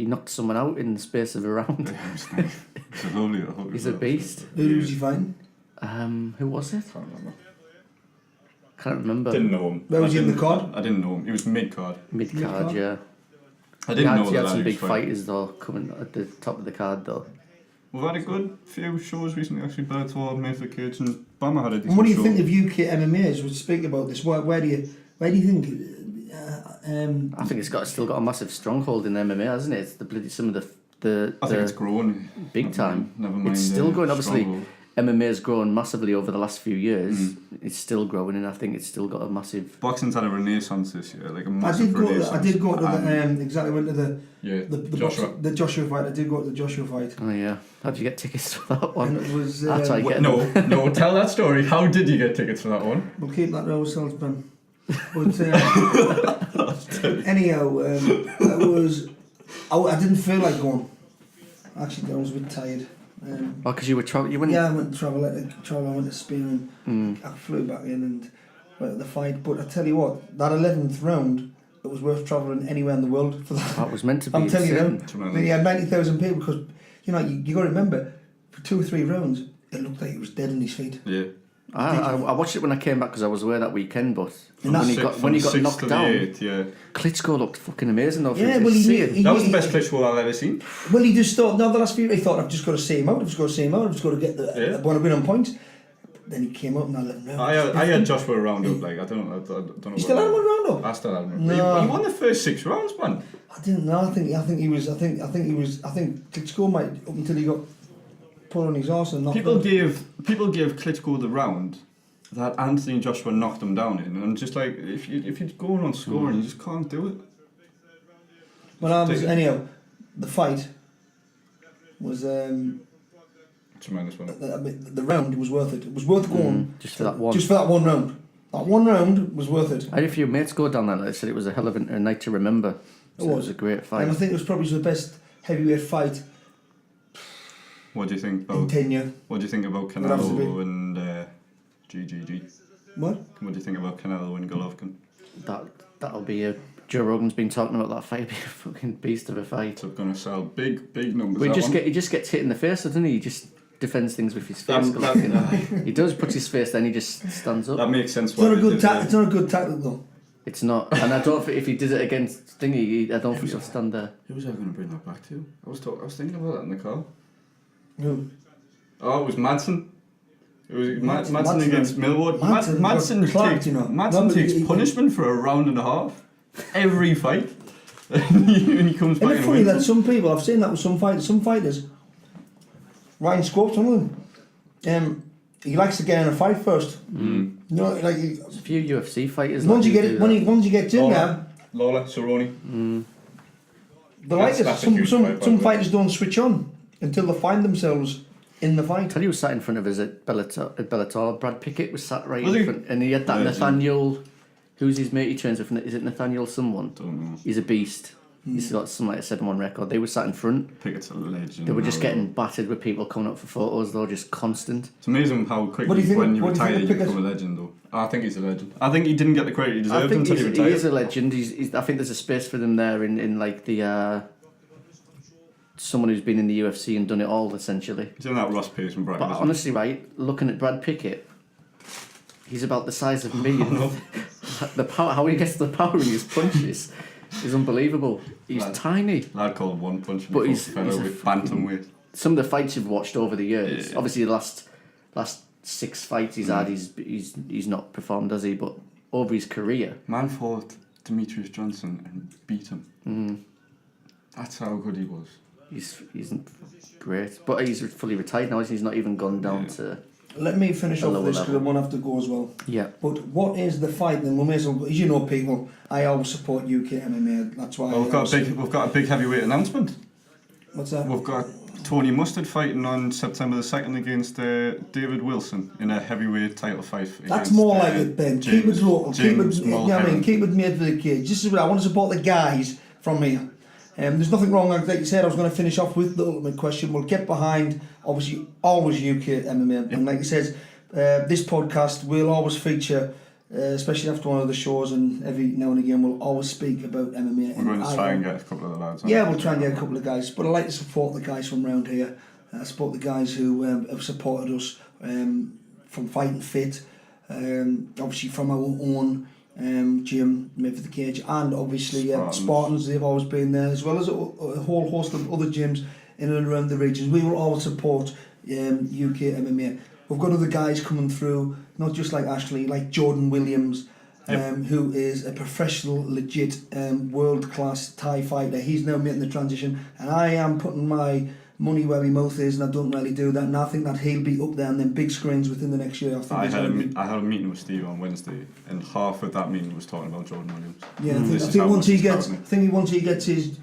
knocked someone out in the space of a round. Yeah, it's nice. It's a lovely. He's a beast. Who was he fighting? Who was it? Can't remember. Can't remember. Didn't know him. Where was I he in the didn't- card? I didn't know him. He was mid card. Mid card, yeah. I didn't know He that. had some he was big fighting. fighters though coming at the top of the card though. We've had a good few shows recently. Actually, Bellator, Made for the Cage, and Bama had a decent And what do you show. think of UK MMA? As we speak about this, where do you think? I think it's still got a massive stronghold in MMA, hasn't it? It's the bloody some of the I think it's grown. big time. Never mind. It's still growing. Obviously, stronghold. MMA has grown massively over the last few years. It's still growing, and I think it's still got a massive. Boxing's had a renaissance this year, like a I massive did go. renaissance. I did go to And, the exactly went to the yeah, Joshua. the Joshua fight. I did go to the Joshua fight, Oh yeah, how did you get tickets for that and one? it was. That's how you get No, tell that story. How did you get tickets for that one? We'll keep that to ourselves, Ben. But anyhow, it was. I didn't feel like going. Actually, I was a bit tired. Oh, because you were you went. Yeah, I went to travel. I went to Spain and I flew back in and went to the fight. But I tell you what, that 11th round it was worth travelling anywhere in the world for that. That was meant to be. I'm telling you, insane. he had 90,000 people because you got to remember for 2 or 3 rounds it looked like he was dead on his feet. Yeah. I watched it when I came back because I was away that weekend, but And when he got Sixth knocked to the down, 8th, yeah. Klitschko looked fucking amazing though. Yeah, well, he That was the best Klitschko I've ever seen. Well, he just thought, no, the last few, he thought, I've just got to see him out, I've just got to get I want to win on points. Then he came up and I let him know. I had Joshua round up, like, I don't know. You still had him on round up? I still had him. No. He won the first 6 rounds, man. I didn't know. I think Klitschko might, up until he got put on his arse and knocked People out. gave Klitschko the round that Anthony and Joshua knocked him down in, and just like if you're going on scoring, you just can't do it. Anyhow, the fight was Tremendous one. the round was worth it. It was worth going just for that one. Just for that one round. That one round was worth it. I had a few mates go down there and they said it was a hell of a night to remember. So it was a great fight. And I think it was probably the best heavyweight fight What do you think in about? tenure. What do you think about Canelo and GGG? What? What do you think about Canelo and Golovkin? That'll be a. Joe Rogan's been talking about that fight. It'll be a fucking beast of a fight. So going to sell big numbers. But he just gets hit in the face, doesn't he? He just defends things with his face. He does put his face, then he just stands up. That makes sense. It's not a good it's not a good tactic though. It's not, and I don't think if he did it against Thingy, I don't think he'll stand there. Who was I going to bring that back to? I was thinking about that in the car. Who? Oh, it was Madsen. It was Madsen Madsen against Millward. Madsen takes punishment for a round and a half every fight. And he comes back. Isn't it funny that some people, I've seen that with some fighters, Ryan Scope's one of them. He likes to get in a fight first. Mm. You know, like There's a few UFC fighters. once you get in there, Lola, Cerrone. the like it. That's a huge fight, by the Some way. fighters don't switch on until they find themselves in the fight. I tell you, who was sat in front of us at Bellator. Brad Pickett was sat right Was in he? front, and he had that Yeah, Nathaniel. Who's his mate? He trains with. Is it Nathaniel someone? Don't know. He's a beast. He's got something like a 7-1 record. They were sat in front. Pickett's a legend. They were just now. getting battered with people coming up for photos. Though, just constant. It's amazing how What do quickly you think- when you what do you retire think you of Pickett? become a legend though. I think he's a legend. I think he didn't get the credit he I deserved think until he he retired. is a legend. I think there's a space for them there in like the someone who's been in the UFC and done it all essentially. He's in that Ross Pearson bracket. But isn't honestly, right, looking at Brad Pickett, he's about the size of me. The power, how he gets the power in his punches is unbelievable. He's tiny. he? Lad called one punch, But but he's he's fellow a with bantamweight. Some of the fights you've watched over the years, Yeah. obviously the last 6 fights he's had, he's not performed, has he? But over his career, Man fought Demetrius Johnson and beat him. That's how good he was. he's great. But he's fully retired now. He's not even gone down to. Let me finish A off lower this because I level. won't have to go as well. Yeah. But what is the fight then? We may as well, as you know, people, I always support UK MMA. That's why. Well, we've got a big heavyweight announcement. What's that? We've got Tony Mustard fighting on September the 2nd against David Wilson in a heavyweight title fight. That's against, more like it, Ben. Keep it local. Keep it. James You know what I mean? Mulheron. Keep it made for the cage. This is what I want to support the guys from here. There's nothing wrong. Like you said, I was going to finish off with the ultimate question. We'll get behind, obviously, always UK MMA. And like he says, this podcast will always feature, especially after one of the shows, and every now and again we'll always speak about MMA. We're going to try and get a couple of the lads on. Yeah, we'll try and get a couple of guys. But I like to support the guys from around here. I support the guys who have supported us from Fighting Fit, obviously from our own gym, Made for the Cage, and obviously Spartans. They've always been there, as well as a whole host of other gyms in and around the regions. We will always support UK MMA. We've got other guys coming through, not just like Ashley, like Jordan Williams, who is a professional, legit, world-class Thai fighter. He's now making the transition, and I am putting my money where my mouth is, and I don't really do that, and I think that he'll be up there on them big screens within the next year. I had a meeting with Steve on Wednesday, and half of that meeting was talking about Jordan Williams. Yeah, I think once he gets his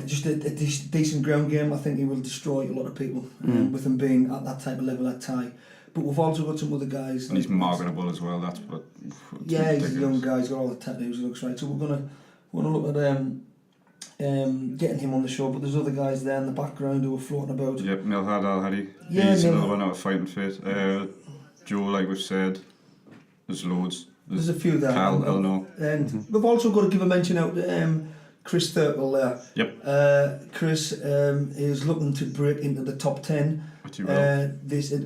just a decent ground game, I think he will destroy a lot of people with him being at that type of level at Thai. But we've also got some other guys. And he's marketable as well. That's what. Yeah, he's a young guy. He's got all the tattoos. He looks right. So we're gonna look at getting him on the show. But there's other guys there in the background who are floating about. Yep, Milhad Al Hadi. Yeah, He's another one out of Fighting Fit. Joe, like we've said, there's loads. There's a few there. Cal, Eleanor. And we've also got to give a mention out to Chris Thurple there. Yep. Chris is looking to break into the top 10 Which he will.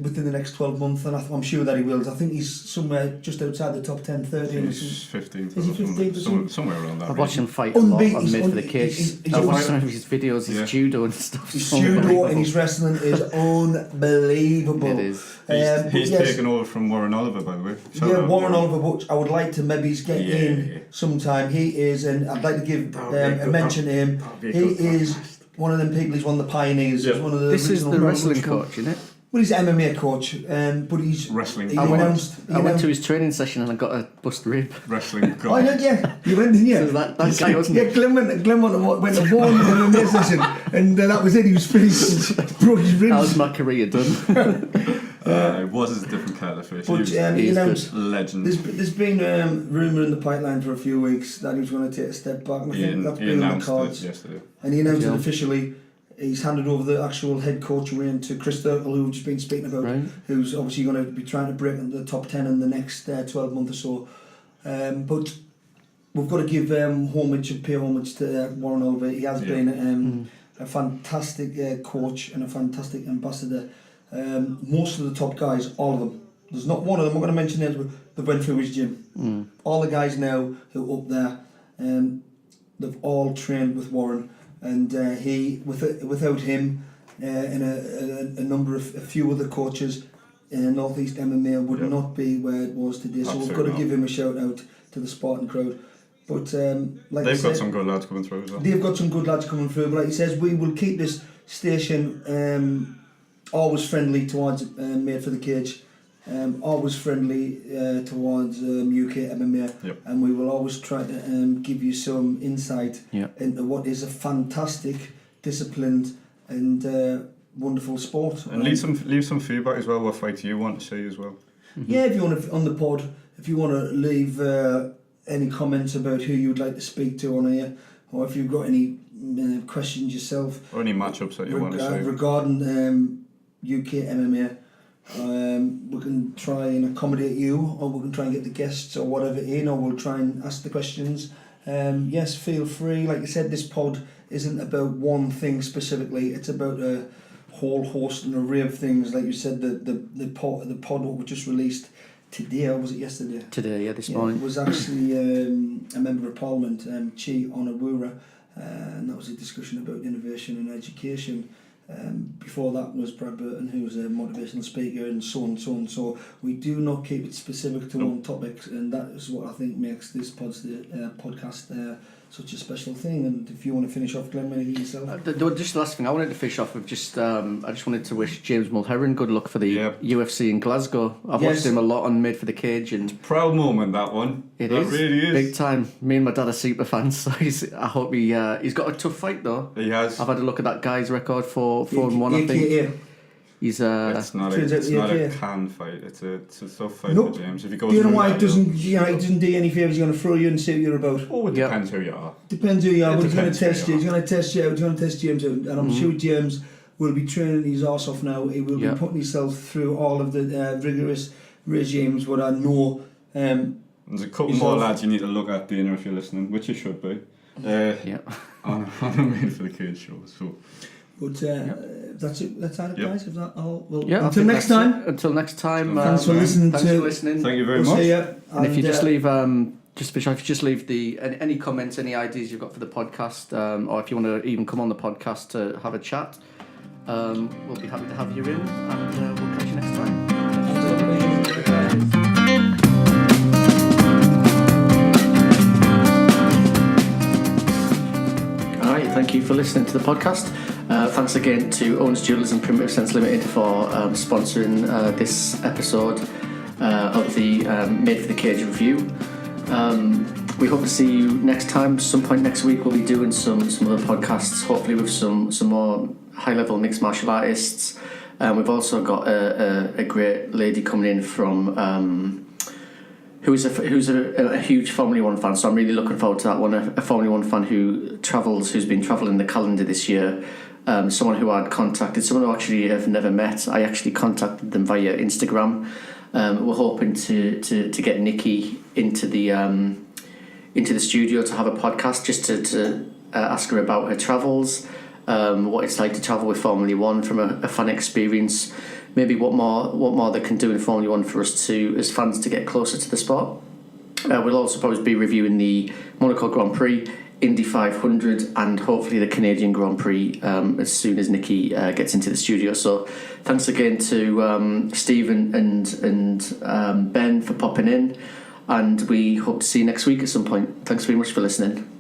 within the next 12 months, and I'm sure that he will. I think he's somewhere just outside the top 10, 13 or He's something. 15th. Is he 15th or something? Somewhere around that. I watch him region. fight a lot Unbeaten, on Made for the he's- Cage. he's I watch unbeaten. some of his videos, his Yeah. judo and stuff. His so judo unbelievable. and his wrestling is unbelievable. It is. He's yes, taken over from Warren Oliver, by the way. Shout yeah, out Warren Oliver, which I would like to maybe get Yeah, in yeah. sometime. He is, and I'd like to give That would be a good. mention to him. That would be a He good is podcast. one of them people. He's one of the pioneers. Yeah. He's one of the This is original the wrestling revolutionary- coach, isn't it? Well, he's an MMA coach, but he's Wrestling He god. announced. I went to his training session and I got a bust rib. Wrestling god. Oh yeah, you went, didn't you? So that guy wasn't Yeah, Glenn went to Warren in the MMA session, and that was it. He was finished, broke his That was ribs. my career done. It was a different kettle of fish. But He he he's announced. was legend. There's been rumour in the pipeline for a few weeks that he was going to take a step back, and I think that's He been on the announced cards. it yesterday. And he announced Yeah. it officially. He's handed over the actual head coach reign to Chris Thurple, who we've just been speaking about, Right. who's obviously going to be trying to break into the top 10 in the next 12 months or so. But we've got to give homage and pay homage to Warren Oliver. He has Yeah. been a fantastic coach and a fantastic ambassador. Most of the top guys, all of them, there's not one of them, I'm going to mention names, but they went through his gym. All the guys now who are up there, they've all trained with Warren. And he, without him, and a few other coaches in North East MMA would Yep. not be where it was today. So we've got Absolutely to give him a shout out to the Spartan crowd. But like I They've said, got some good lads coming through as well. they've got some good lads coming through. But like he says, we will keep this station always friendly towards Made for the Cage. Always friendly towards UK MMA, Yep. and we will always try to give you some insight Yeah. into what is a fantastic, disciplined, and wonderful sport. And leave some feedback as well. What fight you want to see as well. Yeah, if you want to on the pod, if you want to leave any comments about who you'd like to speak to on here, or if you've got any questions yourself Or any matchups that you want to see. regarding UK MMA. We can try and accommodate you, or we can try and get the guests or whatever in, or we'll try and ask the questions. Yes, feel free. Like I said, this pod isn't about one thing specifically. It's about a whole host and array of things. Like you said, the pod what we just released today, or was it yesterday? Today, yeah, this It morning. was actually a member of Parliament, Chi Onawura, and that was a discussion about innovation and education. Before that was Brad Burton, who was a motivational speaker, and so on and so on. So we do not keep it specific to one topic, and that is what I think makes this podcast such a special thing. And if you want to finish off, Glenn, anything yourself? Just the last thing I wanted to finish off with, I just wanted to wish James Mulheron good luck for the Yep. UFC in Glasgow. I've Yes. watched him a lot on Made for the Cage, and Proud moment, that one. it that is really is. big time. Me and my dad are super fans, so I hope he's got a tough fight though. He has. I've had a look at that guy's record, 4-1, I think. AKA. He's It's not Turns out a yeah. can fight. It's a tough fight Nope. for James. If he goes Do you know through why that, it doesn't? He doesn't do any favours. He's going to throw you and see what you're about. Oh, it Yep. depends who you are. Depends who you are, It but he's going to depends who test you. you He's going to test you out. He's going to test James out. And I'm sure James will be training his arse off now. He will Yeah. be putting himself through all of the rigorous regimes, what I know. There's a couple Yourself. more lads you need to look at, Dana, if you're listening, which you should be. yeah. On a Made for the Cage show. So But that's it. That's it, Yep. guys. Is that all? Well, Yeah, I until think next that's time. it. Until next time. Thanks for listening Thanks for listening. thank you very We'll much. see ya. And if you just uh, leave, just finish off, if you just leave any comments, any ideas you've got for the podcast, or if you want to even come on the podcast to have a chat, we'll be happy to have you in, and we'll catch you next time. All right, thank you for listening to the podcast. Thanks again to Owens Jewelers and Primitive Sense Limited for sponsoring this episode of the Made for the Cage review. We hope to see you next time. Some point next week we'll be doing some other podcasts, hopefully with some more high-level mixed martial artists. We've also got a great lady coming in from who's a huge Formula 1 fan, so I'm really looking forward to that one. A Formula 1 fan who's been travelling the calendar this year. Someone who I'd contacted, someone who actually I've never met. I actually contacted them via Instagram. We're hoping to get Nikki into the studio to have a podcast, just to ask her about her travels, what it's like to travel with Formula One from a fan experience, maybe what more they can do in Formula One for us to, as fans, to get closer to the sport. We'll also probably be reviewing the Monaco Grand Prix, Indy 500, and hopefully the Canadian Grand Prix as soon as Nikki gets into the studio. So thanks again to Stephen and Ben for popping in, and we hope to see you next week at some point. Thanks very much for listening.